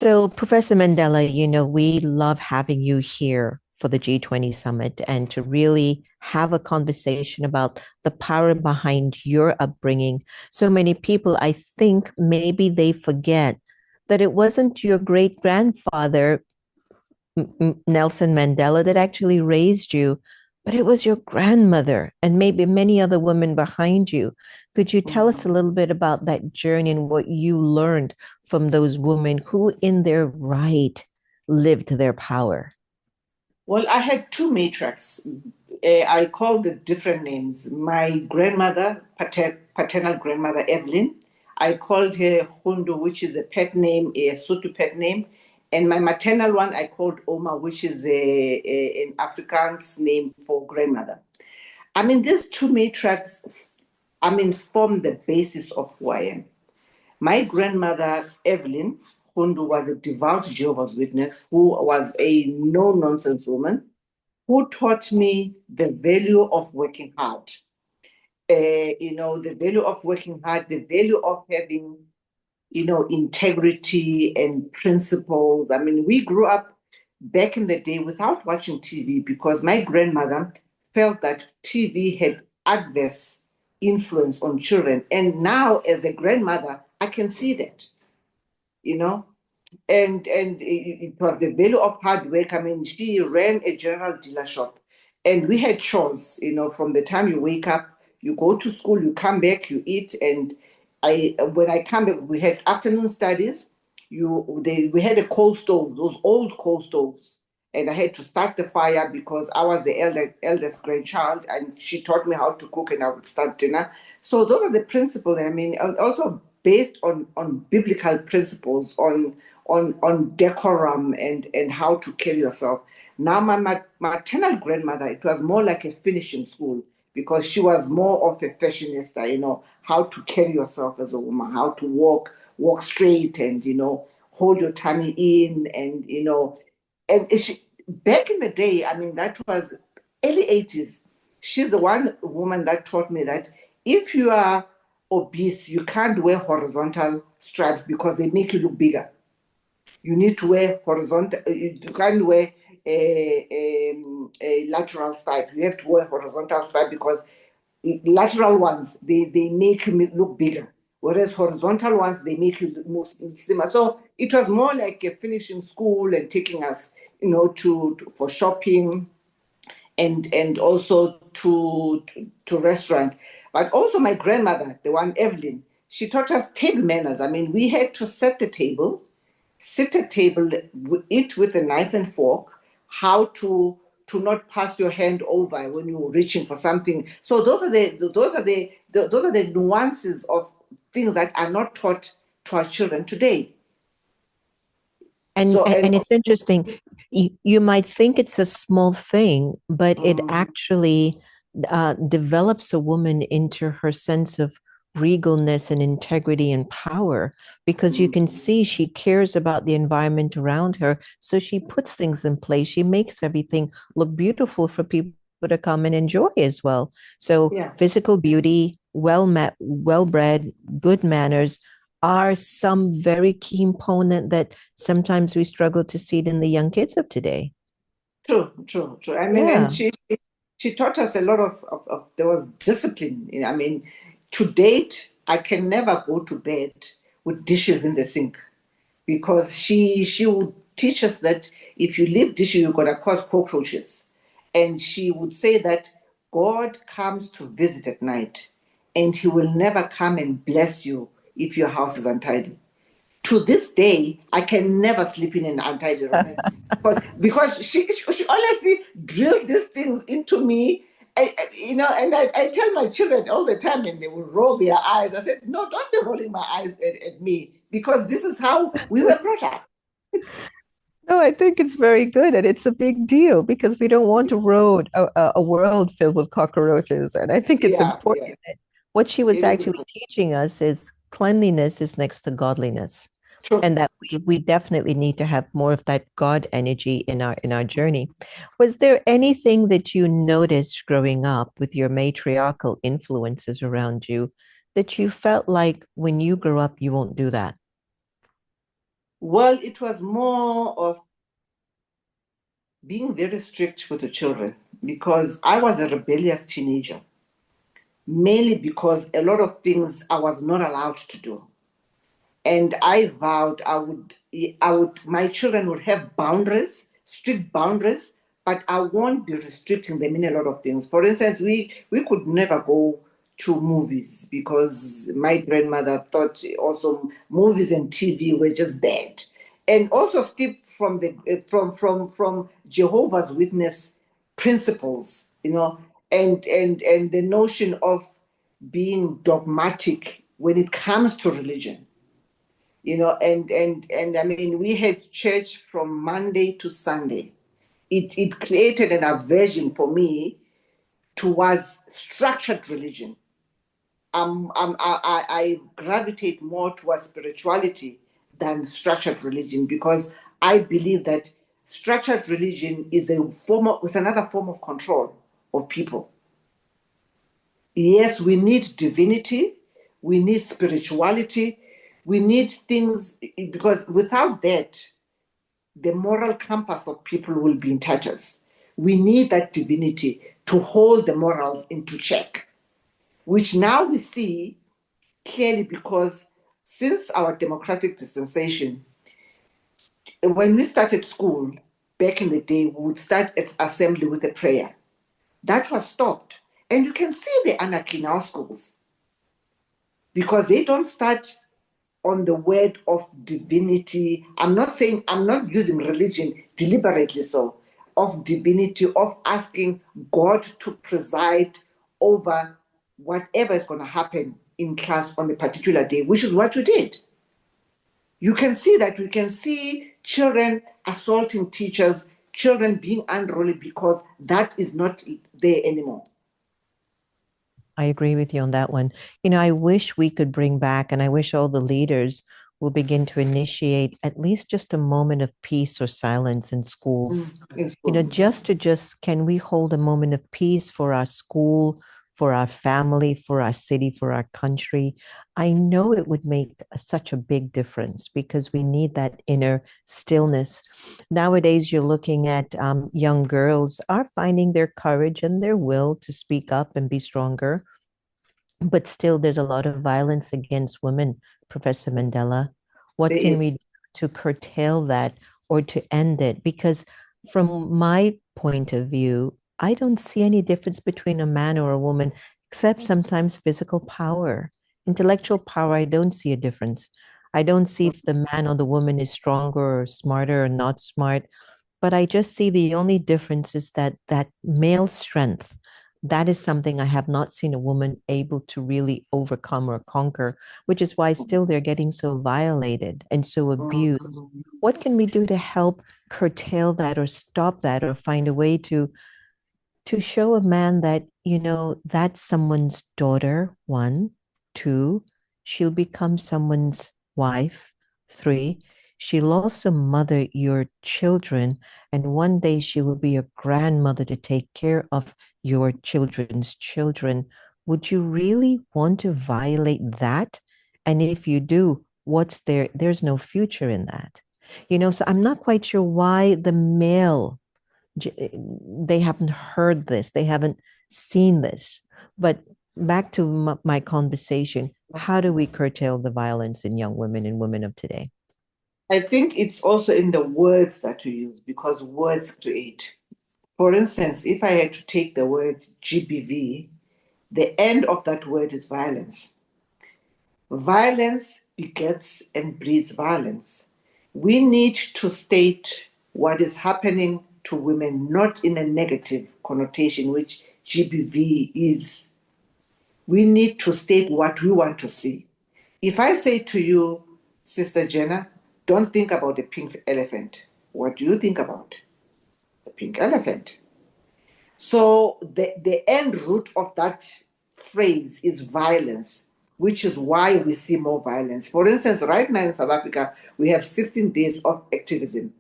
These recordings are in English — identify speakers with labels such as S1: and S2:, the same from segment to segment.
S1: So, Professor Mandela, we love having you here for the G20 summit and to really have a conversation about the power behind your upbringing. So many people, I think maybe they forget that it wasn't your great grandfather Nelson Mandela that actually raised you, but it was your grandmother and maybe many other women behind you. Could you tell us a
S2: Mhm.
S1: little bit about that journey and what you learned from those women who, in their right, lived their power?
S2: Well, I had two matriarchs. I called the different names. My grandmother, paternal grandmother Evelyn, I called her Hundu, which is a pet name, a Sotho pet name. And my maternal one, I called Oma, which is an Afrikaans name for grandmother. I mean, these two matriarchs, form the basis of who I am. My grandmother, Evelyn Hundu, was a devout Jehovah's Witness who was a no nonsense woman who taught me the value of working hard. The value of working hard, the value of having, integrity and principles. I mean, we grew up back in the day without watching TV because my grandmother felt that TV had adverse influence on children. And now, as a grandmother, I can see that, you know and it was the value of hard work. I mean, she ran a general dealer shop, and we had chores. From the time you wake up, you go to school, you come back, you eat, and when I come back, we had afternoon studies. We had a coal stove, those old coal stoves, and I had to start the fire because I was the eldest grandchild, and she taught me how to cook, and I would start dinner. So those are the principles. I mean, and also based on biblical principles, on decorum and how to carry yourself. Now, my maternal grandmother, it was more like a finishing school because she was more of a fashionista, how to carry yourself as a woman, how to walk straight and, hold your tummy in and she, back in the day, I mean, that was early 80s. She's the one woman that taught me that if you are obese, you can't wear horizontal stripes because they make you look bigger. You need to wear horizontal. You can't wear a lateral stripe. You have to wear horizontal stripe because lateral ones they make you look bigger, whereas horizontal ones they make you look more slimmer. So it was more like a finishing school and taking us, for shopping and also to restaurant. But also my grandmother, the one Evelyn, she taught us table manners. I mean, we had to set the table, sit at table, eat with a knife and fork, how to not pass your hand over when you're reaching for something. So those are the nuances of things that are not taught to our children today.
S1: And
S2: So and
S1: and it's interesting. You might think it's a small thing, but it
S2: mm,
S1: actually develops a woman into her sense of regalness and integrity and power because you can
S2: mm,
S1: see she cares about the environment around her. So she puts things in place. She makes everything look beautiful for people to come and enjoy as well. So
S2: yeah.
S1: physical beauty, well met, well bred, good manners are some very key component that sometimes we struggle to see it in the young kids of today.
S2: True, true, true. I mean, and
S1: Yeah.
S2: she taught us a lot of there was discipline. I mean, to date, I can never go to bed with dishes in the sink because she would teach us that if you leave dishes, you're gonna cause cockroaches. And she would say that God comes to visit at night and he will never come and bless you if your house is untidy. To this day, I can never sleep in an untidy room because she honestly drilled these things into me. And I tell my children all the time, and they will roll their eyes. I said, "No, don't be rolling my eyes at me because this is how we were brought up."
S1: No, I think it's very good, and it's a big deal because we don't want a world filled with cockroaches. And I think it's
S2: Yeah, yeah,
S1: important that what she was
S2: it is
S1: actually
S2: important.
S1: teaching us is cleanliness is next to godliness,
S2: True.
S1: and that we definitely need to have more of that God energy in our journey. Was there anything that you noticed growing up with your matriarchal influences around you that you felt like when you grow up you won't do that?
S2: Well, it was more of being very strict with the children because I was a rebellious teenager, mainly because a lot of things I was not allowed to do. And I vowed my children would have boundaries, strict boundaries, but I won't be restricting them in a lot of things. For instance, we could never go to movies because my grandmother thought also movies and TV were just bad, and also steeped from the from Jehovah's Witness principles, and the notion of being dogmatic when it comes to religion, and I mean, we had church from Monday to Sunday. It created an aversion for me towards structured religion. I gravitate more towards spirituality than structured religion because I believe that structured religion is another form of control of people. Yes, we need divinity, we need spirituality, we need things, because without that, the moral compass of people will be in tatters. We need that divinity to hold the morals into check, which now we see clearly because since our democratic dispensation, when we started school back in the day, we would start at assembly with a prayer. That was stopped. And you can see the anarchy in our schools because they don't start on the word of divinity. I'm not using religion deliberately so, of divinity, of asking God to preside over whatever is going to happen in class on a particular day, which is what you did. You can see that. We can see children assaulting teachers, children being unruly because that is not there anymore.
S1: I agree with you on that one. I wish we could bring back, and I wish all the leaders will begin to initiate at least just a moment of peace or silence in school.
S2: In school.
S1: Just can we hold a moment of peace for our school, for our family, for our city, for our country? I know it would make such a big difference because we need that inner stillness. Nowadays, you're looking at young girls are finding their courage and their will to speak up and be stronger, but still there's a lot of violence against women, Professor Mandela. What
S2: There
S1: can we
S2: is.
S1: do to curtail that or to end it? Because from my point of view, I don't see any difference between a man or a woman, except sometimes physical power. Intellectual power, I don't see a difference. I don't see if the man or the woman is stronger or smarter or not smart, but I just see the only difference is that male strength. That is something I have not seen a woman able to really overcome or conquer, which is why still they're getting so violated and so abused. What can we do to help curtail that or stop that or find a way to show a man that, that's someone's daughter, one, two, she'll become someone's wife, three, she'll also mother your children, and one day she will be a grandmother to take care of your children's children. Would you really want to violate that? And if you do, what's there? There's no future in that. So I'm not quite sure why the male they haven't heard this, they haven't seen this. But back to my conversation, how do we curtail the violence in young women and women of today?
S2: I think it's also in the words that you use because words create. For instance, if I had to take the word GBV, the end of that word is violence. Violence begets and breeds violence. We need to state what is happening to women, not in a negative connotation, which GBV is. We need to state what we want to see. If I say to you, Sister Jenna, don't think about the pink elephant, what do you think about? The pink elephant. So the end root of that phrase is violence, which is why we see more violence. For instance, right now in South Africa, we have 16 days of activism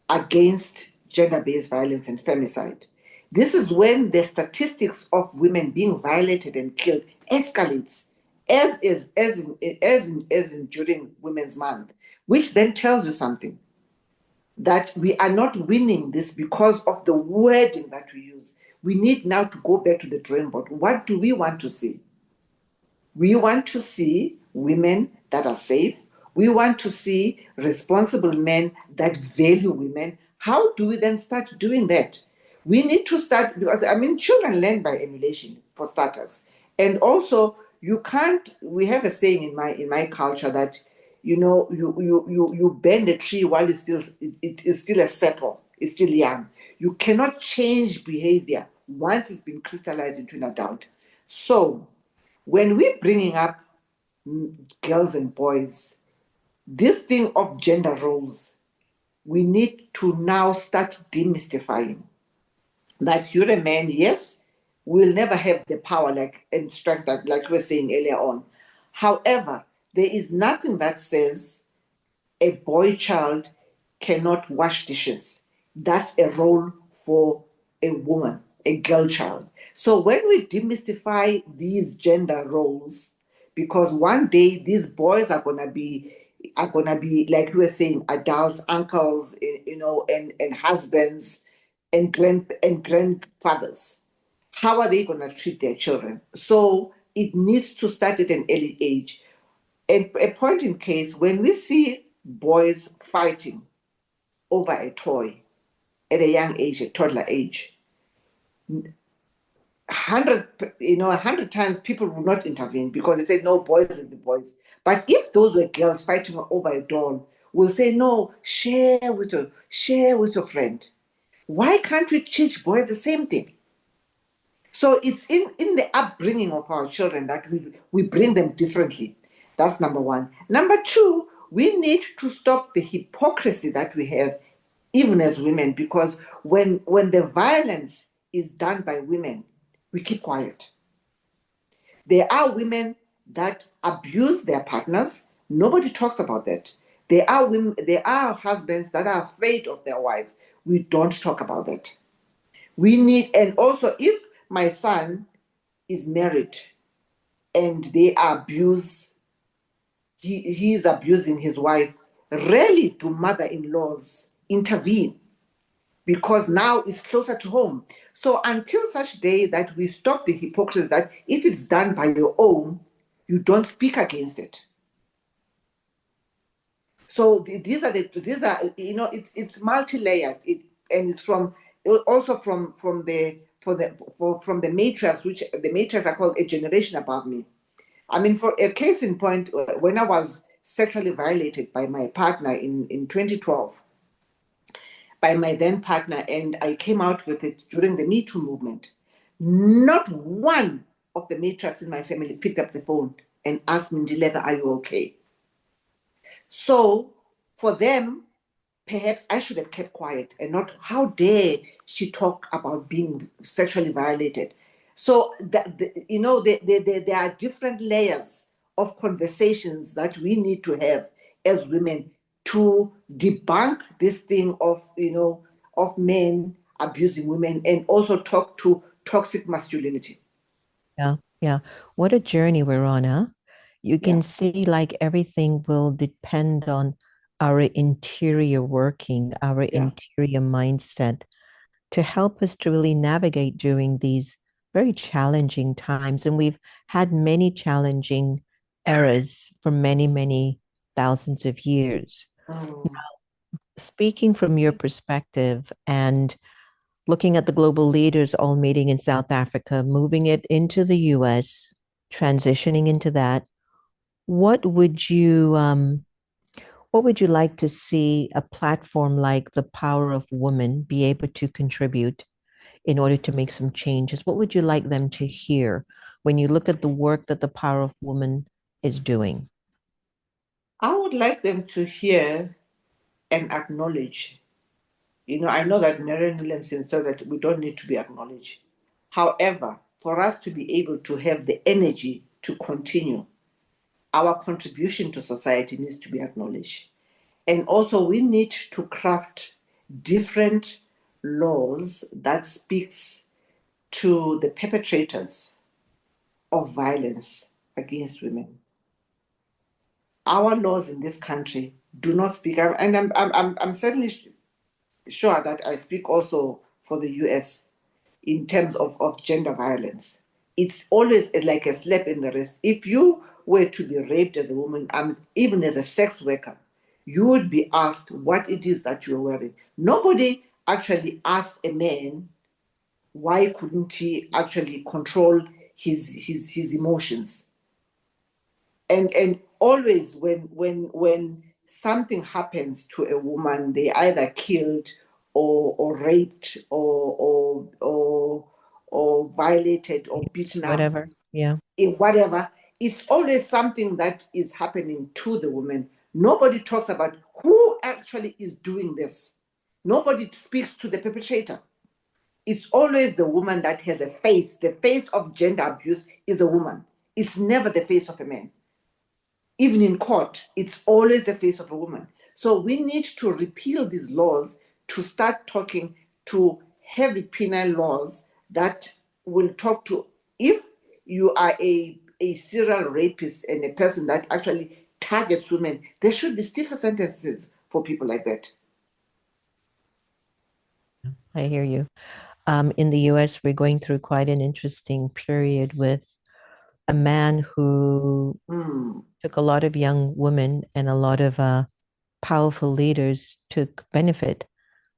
S2: against gender-based violence and femicide. This is when the statistics of women being violated and killed escalates, as in during Women's Month. which then tells you something, that we are not winning this because of the wording that we use. We need now to go back to the drawing board. What do we want to see? We want to see women that are safe. We want to see responsible men that value women. How do we then start doing that? We need to start, because I mean, children learn by emulation, for starters. And also, you can't, we have a saying in my culture that, you know, you bend a tree while it is still a sapling, it's still young. You cannot change behavior once it's been crystallized into an adult. So when we're bringing up girls and boys, this thing of gender roles, we need to now start demystifying that you're a man, yes, will never have the power like and strength that, like we were saying earlier on. However, there is nothing that says a boy child cannot wash dishes. That's a role for a woman, a girl child. So when we demystify these gender roles, because one day these boys are gonna be like we were saying, adults, uncles, you know, and husbands and grandfathers. How are they gonna treat their children? So it needs to start at an early age. A point in case when we see boys fighting over a toy at a young age, a toddler age, 100 times people will not intervene because they say no, boys will be boys. But if those were girls fighting over a doll, we'll say no, share with your friend. Why can't we teach boys the same thing? So it's in the upbringing of our children that we bring them differently. That's number one. Number two, we need to stop the hypocrisy that we have, even as women, because when the violence is done by women, we keep quiet. There are women that abuse their partners. Nobody talks about that. There are husbands that are afraid of their wives. We don't talk about that. We need, and also if my son is married and they abuse, he is abusing his wife, rarely do mother-in-laws intervene because now it's closer to home. So until such day that we stop the hypocrisy that if it's done by your own, you don't speak against it. So these are it's multi-layered, and it's from also from the matriarchs, which the matriarchs are called a generation above me. I mean, for a case in point, when I was sexually violated by my partner in 2012, by my then partner, and I came out with it during the Me Too movement, not one of the matriarchs in my family picked up the phone and asked me, Ndileka, are you okay? So for them, perhaps I should have kept quiet and not, how dare she talk about being sexually violated. So there are different layers of conversations that we need to have as women to debunk this thing of men abusing women, and also talk to toxic masculinity.
S1: Yeah, yeah. What a journey we're on, huh? You
S2: Yeah.
S1: can see like everything will depend on our interior working, our
S2: Yeah.
S1: interior mindset to help us to really navigate during these very challenging times. And we've had many challenging eras for many, many thousands of years.
S2: Mm.
S1: Speaking from your perspective and looking at the global leaders all meeting in South Africa, moving it into the US, transitioning into that, what would you what would you like to see a platform like the Power of Women be able to contribute in order to make some changes? What would you like them to hear when you look at the work that the Power of Women is doing?
S2: I would like them to hear and acknowledge. I know that Marianne Williamson said that we don't need to be acknowledged. However, for us to be able to have the energy to continue, our contribution to society needs to be acknowledged. And also we need to craft different laws that speaks to the perpetrators of violence against women. Our laws in this country do not speak. I'm certainly sure that I speak also for the US in terms of gender violence. It's always like a slap in the wrist. If you were to be raped as a woman, even as a sex worker, you would be asked what it is that you're wearing. Nobody actually asks a man why couldn't he actually control his emotions. And always when something happens to a woman, they either killed or raped or violated or beaten up,
S1: Whatever. Yeah.
S2: whatever. It's always something that is happening to the woman. Nobody talks about who actually is doing this. Nobody speaks to the perpetrator. It's always the woman that has a face. The face of gender abuse is a woman. It's never the face of a man. Even in court, it's always the face of a woman. So we need to repeal these laws to start talking to heavy penal laws that will talk to, if you are a serial rapist and a person that actually targets women, there should be stiffer sentences for people like that.
S1: I hear you. In the US, we're going through quite an interesting period with a man who
S2: Mm.
S1: took a lot of young women, and a lot of powerful leaders took benefit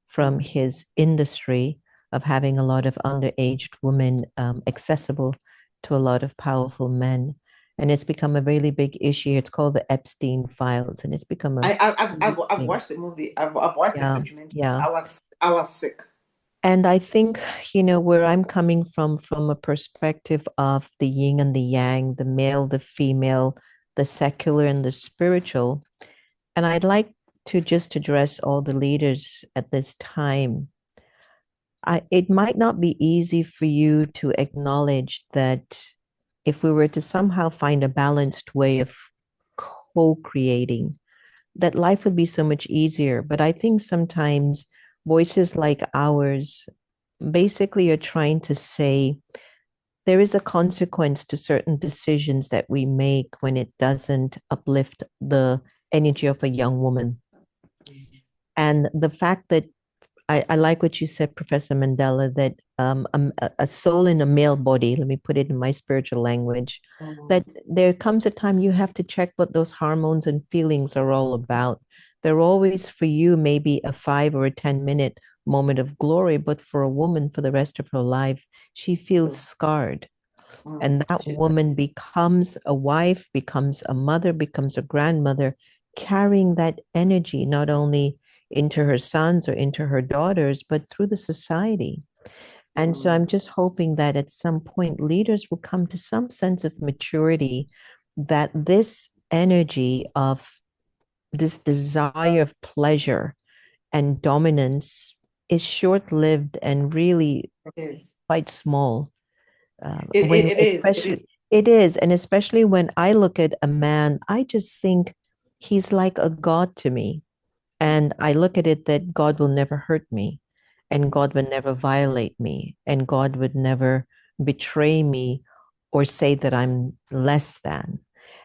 S1: from his industry of having a lot of underaged women accessible to a lot of powerful men. And it's become a really big issue. It's called the Epstein Files, and it's become a
S2: I've
S1: thing.
S2: watched the movie. I've watched the
S1: Yeah,
S2: documentary.
S1: yeah.
S2: I was sick.
S1: And I think, where I'm coming from a perspective of the yin and the yang, the male, the female, the secular and the spiritual. And I'd like to just address all the leaders at this time. It might not be easy for you to acknowledge that if we were to somehow find a balanced way of co-creating, that life would be so much easier. But I think sometimes voices like ours basically are trying to say there is a consequence to certain decisions that we make when it doesn't uplift the energy of a young woman. And the fact that I like what you said, Professor Mandela, that a soul in a male body, let me put it in my spiritual language, that there comes a time you have to check what those hormones and feelings are all about. They're always for you, maybe a 5 or a 10 minute moment of glory, but for a woman, for the rest of her life, she feels scarred. And that woman becomes a wife, becomes a mother, becomes a grandmother, carrying that energy not only into her sons or into her daughters, but through the society. And so I'm just hoping that at some point leaders will come to some sense of maturity, that this energy of this desire of pleasure and dominance is short lived and really
S2: It is.
S1: quite small.
S2: It, it,
S1: When
S2: it is. It is.
S1: especially it is, and especially when I look at a man, I just think he's like a god to me. And I look at it that God will never hurt me, and God would never violate me, and God would never betray me or say that I'm less than.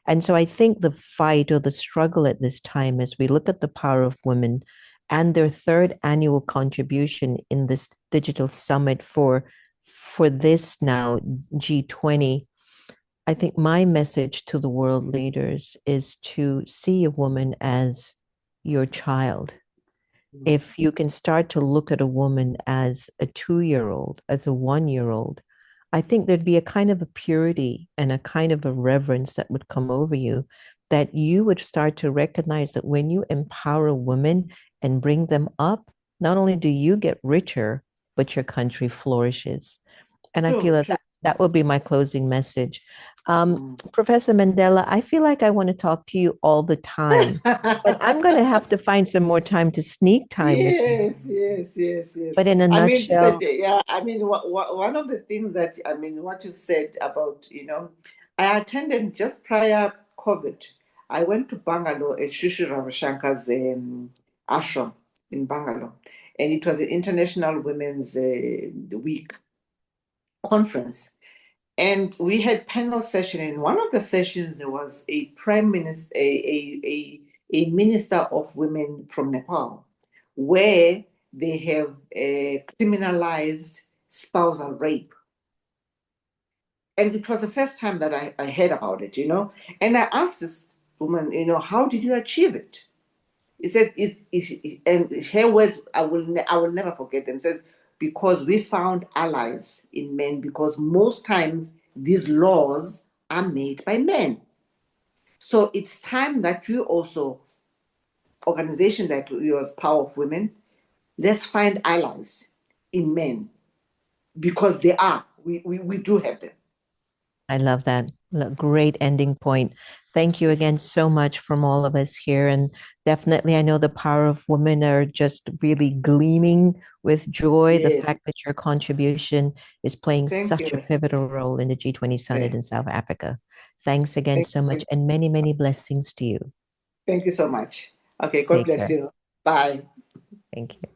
S1: And so I think the fight or the struggle at this time, as we look at the power of women and their third annual contribution in this digital summit for this now G20, I think my message to the world leaders is to see a woman as your child. If you can start to look at a woman as a 2 year old, as a 1 year old, I think there'd be a kind of a purity and a kind of a reverence that would come over you, that you would start to recognize that when you empower a woman and bring them up, not only do you get richer, but your country flourishes. And I feel
S2: True,
S1: that
S2: true.
S1: that would be my closing message.
S2: Mm.
S1: Professor Mandela, I feel like I want to talk to you all the time, but I'm going to have to find some more time to sneak time with you.
S2: Yes, yes, yes, yes.
S1: But in a
S2: I mean, Sister
S1: nutshell,
S2: yeah, I mean, one of the things that, I mean, what you've said about, I attended just prior COVID. I went to Bangalore at Shri Ravi Shankar's ashram in Bangalore, and it was an International Women's Week conference. And we had panel session. In one of the sessions, there was a prime minister, a minister of women from Nepal, where they have criminalized spousal rape. And it was the first time that I heard about it, And I asked this woman, how did you achieve it? He said, and her words, I will never forget them. It says, because we found allies in men, because most times these laws are made by men. So it's time that you also, organization like yours, Power of Women, let's find allies in men, because they are. We do have them.
S1: I love that. Great ending point. Thank you again so much from all of us here. And definitely, I know the power of women are just really gleaming with joy. The
S2: Yes.
S1: fact that your contribution is playing
S2: Thank
S1: such a
S2: you.
S1: pivotal role in the G20 summit
S2: Okay.
S1: in South Africa. Thanks again
S2: Thank
S1: so much,
S2: you.
S1: and many, many blessings to you.
S2: Thank you so much. Okay, God
S1: Take
S2: bless
S1: care.
S2: you. Bye.
S1: Thank you.